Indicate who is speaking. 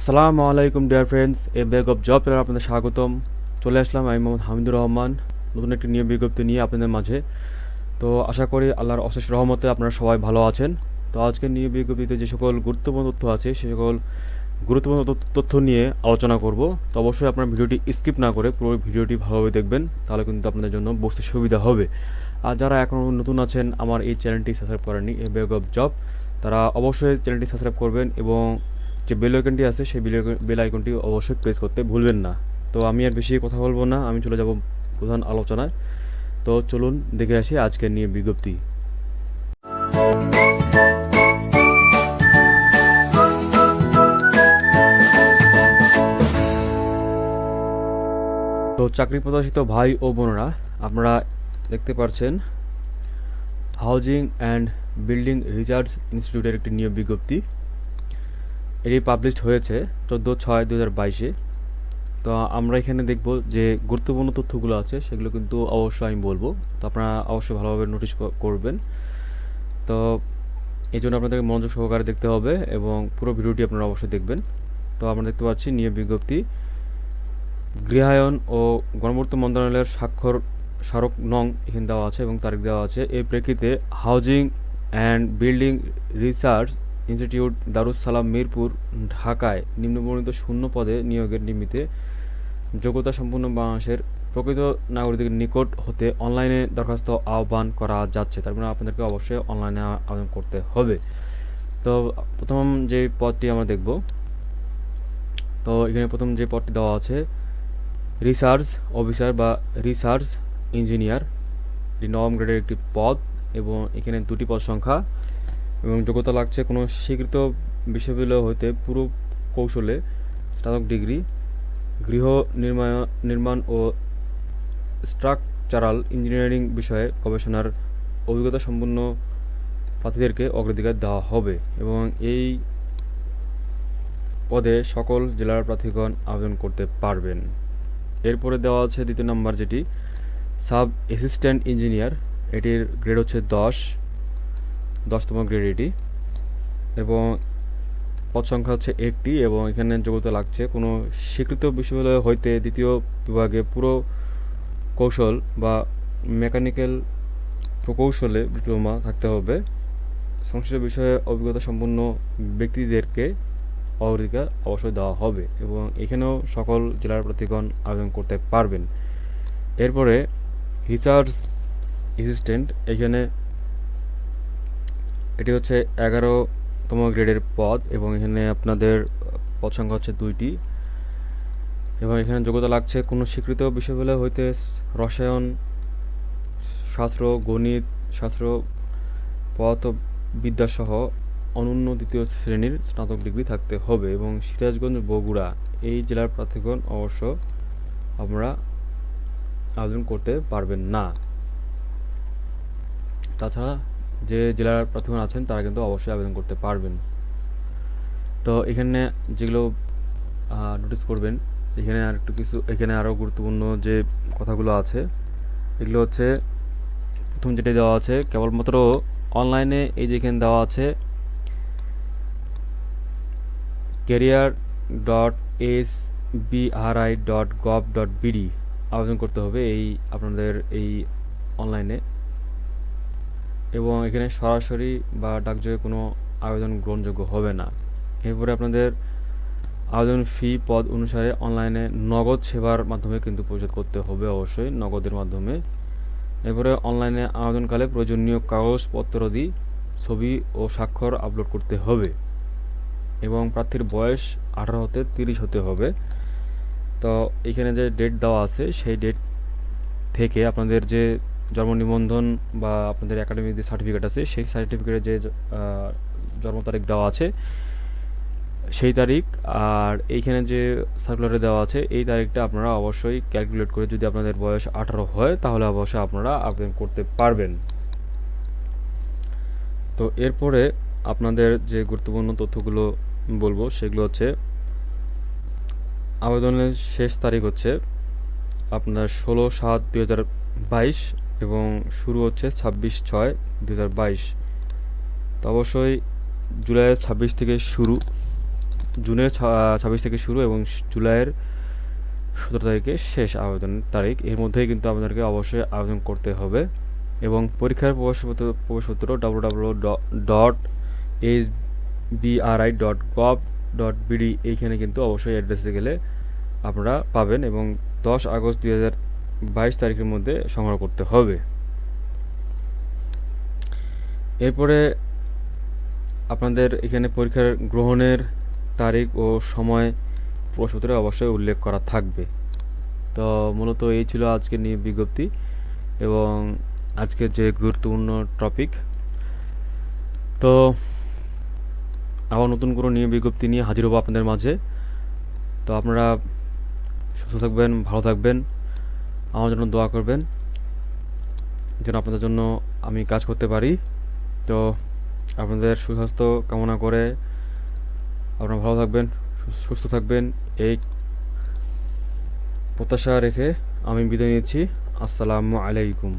Speaker 1: আসসালামু আলাইকুম dear friends, A bag of job চ্যানেলে আপনাদের স্বাগতম। চলে আসলাম আমি মোহাম্মদ হামিদুর রহমান নতুন একটি নিয়োগ বিজ্ঞপ্তি নিয়ে আপনাদের মাঝে। তো আশা করি আল্লাহর অশেষ রহমতে আপনারা সবাই ভালো আছেন। তো আজকের নিয়োগ বিজ্ঞপ্তিতে যে সকল গুরুত্বপূর্ণ তথ্য আছে সে সকল গুরুত্বপূর্ণ তথ্য নিয়ে আলোচনা করব। তো অবশ্যই আপনার ভিডিওটি স্কিপ না করে পুরো ভিডিওটি ভালোভাবে দেখবেন, তাহলে কিন্তু আপনাদের জন্য বুঝতে সুবিধা হবে। আর যারা এখনও নতুন আছেন, আমার এই চ্যানেলটি সাবস্ক্রাইব করেননি এ ব্যাগ অফ জব, তারা অবশ্যই চ্যানেলটি সাবস্ক্রাইব করবেন এবং যে বেল আইকনটি আছে সেই বেল আইকনটি অবশ্যই প্রেস করতে ভুলবেন না। তো আমি আর বেশি কথা বলবো না, আমি চলে যাব প্রধান আলোচনায়। তো চলুন দেখে আসি আজকের নিয়ে বিজ্ঞপ্তি। তো চাকরি প্রত্যাশিত ভাই ও বোনেরা, আপনারা দেখতে পাচ্ছেন হাউজিং অ্যান্ড বিল্ডিং রিসার্চ ইনস্টিটিউটের একটি নিয়োগ বিজ্ঞপ্তি। এটি পাবলিশড হয়েছে 14/6/2022-এ। তো আমরা এখানে দেখব যে গুরুত্বপূর্ণ তথ্যগুলো আছে সেগুলো কিন্তু অবশ্যই আমি বলবো, তো আপনারা অবশ্যই ভালোভাবে নোটিশ করবেন। তো এই জন্য আপনাদেরকে মনোযোগ সহকারে দেখতে হবে এবং পুরো ভিডিওটি আপনারা অবশ্যই দেখবেন। তো আমরা দেখতে পাচ্ছি নিয়োগ বিজ্ঞপ্তি গৃহায়ন ও গণপূর্ত মন্ত্রণালয়ের স্মারক নং এখানে দেওয়া আছে এবং তারিখ দেওয়া আছে। এর প্রেক্ষিতে housing and building research institute Darus Salam Mirpur ঢাকায় নিম্নবর্ণিত শূন্য পদে নিয়োগের নিমিত্তে যোগ্যতা সম্পন্ন বাংলাদেশের প্রকৃত নাগরিকদের নিকট হতে অনলাইনে দরখাস্ত আহ্বান করা যাচ্ছে। তার মানে আপনাদেরকে অবশ্যই অনলাইনে আবেদন করতে হবে। তো প্রথম যে পদটি আমরা দেখব, তো এখানে প্রথম যে পদটি দেওয়া আছে রিসার্চ অফিসার বা রিসার্চ ইঞ্জিনিয়ার, এটি নবম গ্রেডের একটি পদ এবং এখানে দুটি পদ সংখ্যা এবং যোগ্যতা লাগছে কোনো স্বীকৃত বিশ্ববিদ্যালয় হতে পুরো কৌশলে স্নাতক ডিগ্রি, গৃহ নির্মাণ ও স্ট্রাকচারাল ইঞ্জিনিয়ারিং বিষয়ে গবেষণার অভিজ্ঞতা সম্পন্ন প্রার্থীদেরকে অগ্রাধিকার দেওয়া হবে এবং এই পদে সকল জেলার প্রার্থীগণ আবেদন করতে পারবেন। এরপরে দেওয়া আছে দ্বিতীয় নম্বর, যেটি সাব অ্যাসিস্ট্যান্ট ইঞ্জিনিয়ার, এটির গ্রেড হচ্ছে 10তম গ্রেড এটি এবং পদ সংখ্যা হচ্ছে একটি এবং এখানে যোগ্যতা লাগছে কোনো স্বীকৃত বিশ্ববিদ্যালয় হইতে দ্বিতীয় বিভাগে পুরো কৌশল বা মেকানিক্যাল প্রকৌশলে ডিপ্লোমা থাকতে হবে। সংশ্লিষ্ট বিষয়ে অভিজ্ঞতা সম্পন্ন ব্যক্তিদেরকে অগ্রাধিকার অবশ্যই দেওয়া হবে এবং এখানেও সকল জেলার প্রার্থীগণ আবেদন করতে পারবেন। এরপরে রিসার্চ অ্যাসিস্ট্যান্ট, এখানে এটি হচ্ছে 11তম গ্রেডের পদ এবং এখানে আপনাদের পদ সংখ্যা হচ্ছে 2টি এবং এখানে যোগ্যতা লাগছে কোনো স্বীকৃত বিশ্ববিদ্যালয় হইতে রসায়ন শাস্ত্র, গণিত শাস্ত্র, পদার্থবিদ্যাসহ অনন্য দ্বিতীয় শ্রেণীর স্নাতক ডিগ্রি থাকতে হবে এবং সিরাজগঞ্জ, বগুড়া এই জেলার প্রার্থীগণ অবশ্য আপনারা আবেদন করতে পারবেন না। তাছাড়া যে জেলার প্রার্থীগণ আছেন তারা কিন্তু অবশ্যই আবেদন করতে পারবেন। তো এখানে যেগুলো নোটিস করবেন, এখানে আর একটু কিছু, এখানে আরও গুরুত্বপূর্ণ যে কথাগুলো আছে এগুলো হচ্ছে প্রথম যেটা দেওয়া আছে কেবলমাত্র অনলাইনে, এই যে এখানে দেওয়া আছে career.sbri.gov.bd আবেদন করতে হবে এই আপনাদের এই অনলাইনে এবং এখানে সরাসরি বা ডাকযোগে কোনো আবেদন গ্রহণযোগ্য হবে না। এরপরে আপনাদের আবেদন ফি পদ অনুসারে অনলাইনে নগদ সেবার মাধ্যমে কিন্তু পরিশোধ করতে হবে, অবশ্যই নগদের মাধ্যমে। এরপরে অনলাইনে আবেদনকালে প্রয়োজনীয় কাগজপত্রাদি, ছবি ও স্বাক্ষর আপলোড করতে হবে এবং প্রার্থীর বয়স 18 হতে 30 হতে হবে। তো এখানে যে ডেট দেওয়া আছে সেই ডেট থেকে আপনাদের যে জন্ম নিবন্ধন বা আপনাদের একাডেমিক যে সার্টিফিকেট আছে সেই সার্টিফিকেটে যে জন্ম তারিখ দেওয়া আছে সেই তারিখ আর এইখানে যে সার্কুলারে দেওয়া আছে এই তারিখটা আপনারা অবশ্যই ক্যালকুলেট করে, যদি আপনাদের বয়স 18 হয় তাহলে অবশ্যই আপনারা আবেদন করতে পারবেন। তো এরপরে আপনাদের যে গুরুত্বপূর্ণ তথ্যগুলো বলবো সেগুলো হচ্ছে আবেদনের শেষ তারিখ হচ্ছে আপনার 16/7/2022 এবং শুরু হচ্ছে 26/6/2022। তো অবশ্যই জুলাইয়ের 26 থেকে শুরু জুনের 26 থেকে শুরু এবং জুলাইয়ের 17 তারিখে শেষ আবেদন তারিখ। এর মধ্যেই কিন্তু আপনাদেরকে অবশ্যই আবেদন করতে হবে এবং পরীক্ষার প্রবেশপত্র www.sbri.gov.bd এইখানে কিন্তু অবশ্যই অ্যাড্রেসে গেলে আপনারা পাবেন এবং 10 আগস্ট 2022 তারিখের মধ্যে সংগ্রহ করতে হবে। এরপরে আপনাদের এখানে পরীক্ষার গ্রহণের তারিখ ও সময় প্রশ্নপত্রে অবশ্যই উল্লেখ করা থাকবে। তো মূলত এই ছিল আজকের নিয়োগ বিজ্ঞপ্তি এবং আজকের যে গুরুত্বপূর্ণ টপিক। তো আবার নতুন কোনো নিয়োগ বিজ্ঞপ্তি নিয়ে হাজির হব আপনাদের মাঝে। তো আপনারা সুস্থ থাকবেন, ভালো থাকবেন, আমার জন্য দোয়া করবেন যেন আপনাদের জন্য আমি কাজ করতে পারি। তো আপনাদের সুস্বাস্থ্য কামনা করে আপনারা ভালো থাকবেন, সুস্থ থাকবেন এই প্রত্যাশা রেখে আমি বিদায় নিচ্ছি। আসসালামু আলাইকুম।